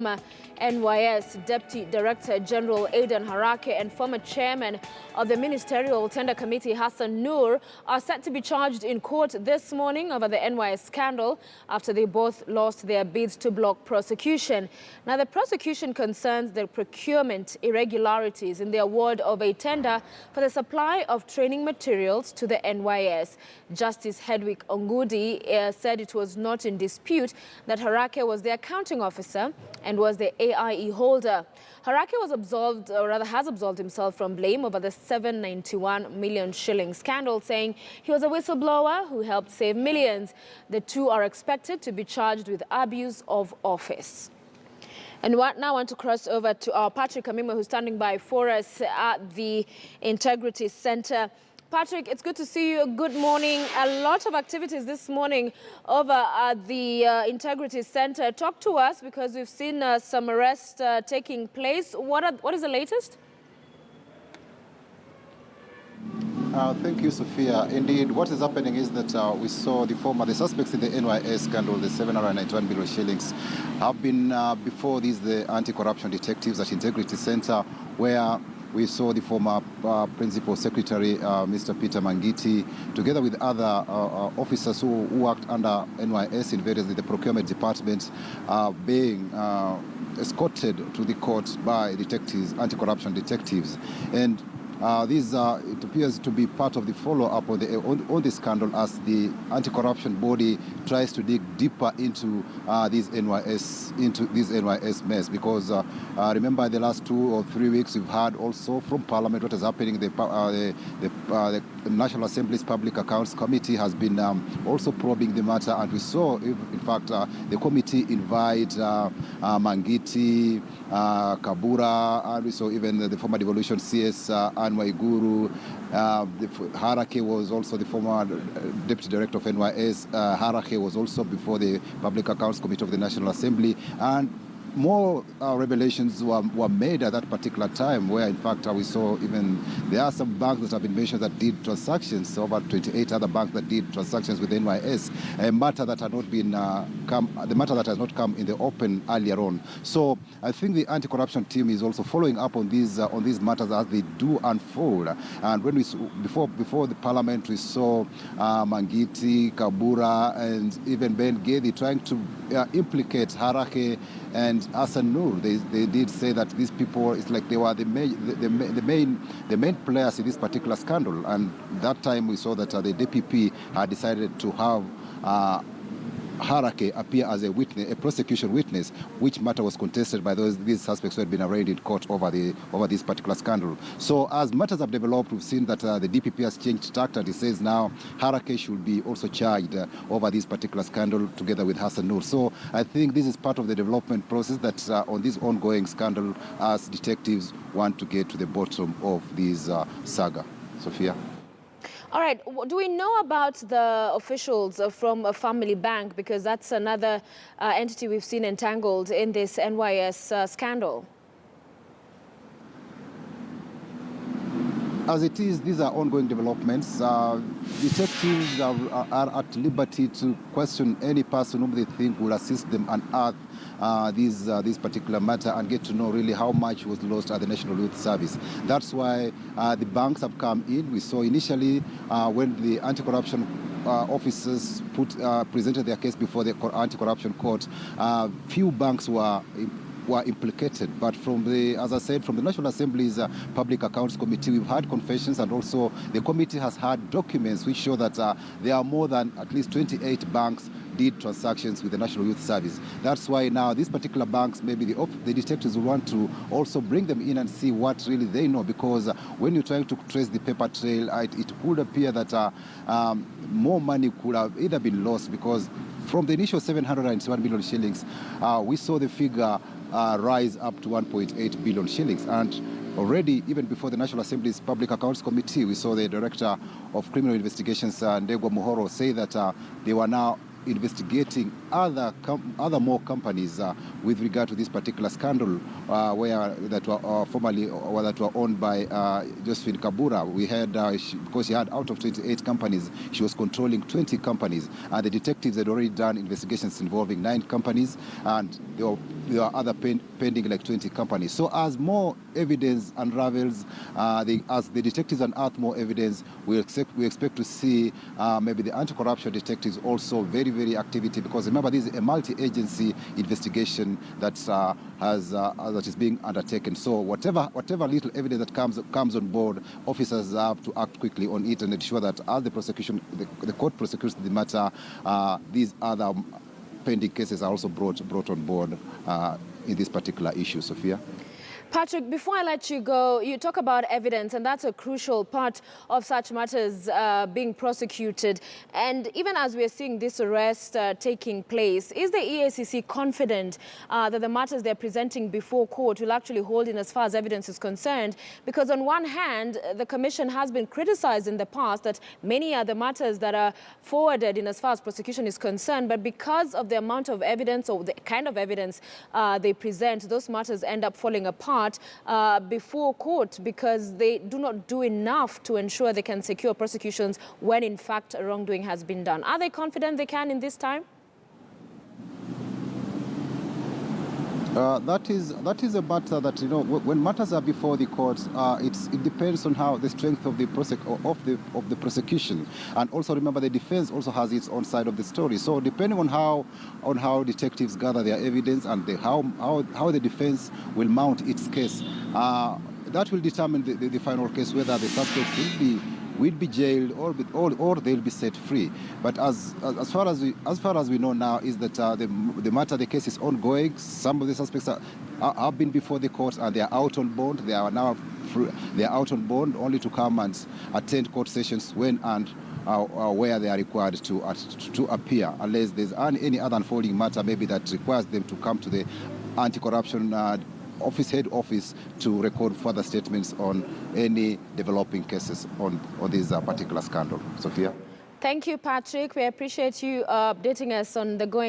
NYS Deputy Director General Aidan Harake and former chairman of the Ministerial Tender Committee Hassan Noor are set to be charged in court this morning over the NYS scandal after they both lost their bids to block prosecution. Now, the prosecution concerns the procurement irregularities in the award of a tender for the supply of training materials to the NYS. Justice Hedwig Ongudi said it was not in dispute that Harake was the accounting officer and was the AIE holder. Harake was absolved, or rather has absolved himself from blame over the 791 million shilling scandal, saying he was a whistleblower who helped save millions. The two are expected to be charged with abuse of office. And now I want to cross over to our Patrick Amimo, who's standing by for us at the Integrity Center. Patrick, it's good to see you. Good morning. A lot of activities this morning over at the Integrity Center. Talk to us, because we've seen some arrests taking place. What is the latest? Thank you, Sophia. Indeed, what is happening is that we saw the suspects in the NYS scandal, the 791 million shillings, have been before the anti-corruption detectives at Integrity Center, where we saw the former Principal Secretary, Mr. Peter Mangiti, together with other officers who worked under NYS in the procurement department, being escorted to the court by detectives, anti-corruption detectives. And it appears to be part of the follow-up on the scandal, as the anti-corruption body tries to dig deeper into this NYS mess. Because remember, the last 2 or 3 weeks we've heard also from Parliament what is happening. The National Assembly's Public Accounts Committee has been also probing the matter, and we saw, in fact, the committee invite Mangiti, Kabura, and we saw even the former devolution CS Anne Waiguru. Harake was also the former Deputy Director of NYS. Harake was also before the Public Accounts Committee of the National Assembly. And more revelations were made at that particular time, where in fact we saw even there are some banks that have been mentioned that did transactions, over 28 other banks that did transactions with NYS, a matter that had not been the matter that has not come in the open earlier on. So I think the anti-corruption team is also following up on these matters as they do unfold. And when before the Parliament, we saw Mangiti, Kabura, and even Ben Gedi trying to implicate Harake and Hassan Noor. They did say that these people, it's like they were the main players in this particular scandal. And that time we saw that the DPP had decided to have Harake appear as a witness, a prosecution witness, which matter was contested by these suspects who had been arraigned in court over this particular scandal. So as matters have developed, we've seen that the DPP has changed tact, and it says now Harake should be also charged over this particular scandal together with Hassan Noor. So I think this is part of the development process that on this ongoing scandal, as detectives want to get to the bottom of this saga. Sophia. All right. Do we know about the officials from a family bank? Because that's another entity we've seen entangled in this NYS scandal. As it is, these are ongoing developments. Detectives are at liberty to question any person whom they think will assist them unearth this particular matter and get to know really how much was lost at the National Youth Service. That's why the banks have come in. We saw initially when the anti-corruption officers presented their case before the anti-corruption court, few banks were implicated, but as I said, from the National Assembly's Public Accounts Committee, we've had confessions, and also the committee has had documents which show that there are more than at least 28 banks did transactions with the National Youth Service. That's why now these particular banks, maybe the detectives will want to also bring them in and see what really they know, because when you're trying to trace the paper trail, it could appear that more money could have either been lost, because from the initial 791 million shillings, we saw the figure rise up to 1.8 billion shillings. And already, even before the National Assembly's Public Accounts Committee, we saw the Director of Criminal Investigations, Ndegwa Muhoro, say that they were now investigating other more companies with regard to this particular scandal, that were formerly or that were owned by Josephine Kabura. We had because she had out of 28 companies, she was controlling 20 companies, and the detectives had already done investigations involving 9 companies, and there were other pending like 20 companies. So as more evidence unravels, as the detectives unearth more evidence, we expect to see maybe the anti-corruption detectives also very activity, because remember, this is a multi-agency investigation that is being undertaken. So whatever little evidence that comes on board, officers have to act quickly on it and ensure that as the court prosecutes the matter, these other pending cases are also brought on board in this particular issue. Sophia. Patrick, before I let you go, you talk about evidence, and that's a crucial part of such matters being prosecuted. And even as we are seeing this arrest taking place, is the EACC confident that the matters they're presenting before court will actually hold in as far as evidence is concerned? Because on one hand, the Commission has been criticized in the past that many are the matters that are forwarded in as far as prosecution is concerned, but because of the amount of evidence or the kind of evidence they present, those matters end up falling apart before court because they do not do enough to ensure they can secure prosecutions when in fact wrongdoing has been done. Are they confident they can in this time? That is a matter that, when matters are before the courts, it depends on how the strength of the prosecution, and also remember the defense also has its own side of the story. So depending on how detectives gather their evidence and how the defense will mount its case, that will determine the final case, whether the suspects will be jailed or they'll be set free. But as far as we know now is that the case is ongoing. Some of the suspects have been before the courts and they are out on bond. They are now they are out on bond only to come and attend court sessions when and where they are required to appear, unless there's any other unfolding matter maybe that requires them to come to the anti-corruption head office to record further statements on any developing cases on this particular scandal. Sophia. Thank you, Patrick. We appreciate you updating us on the going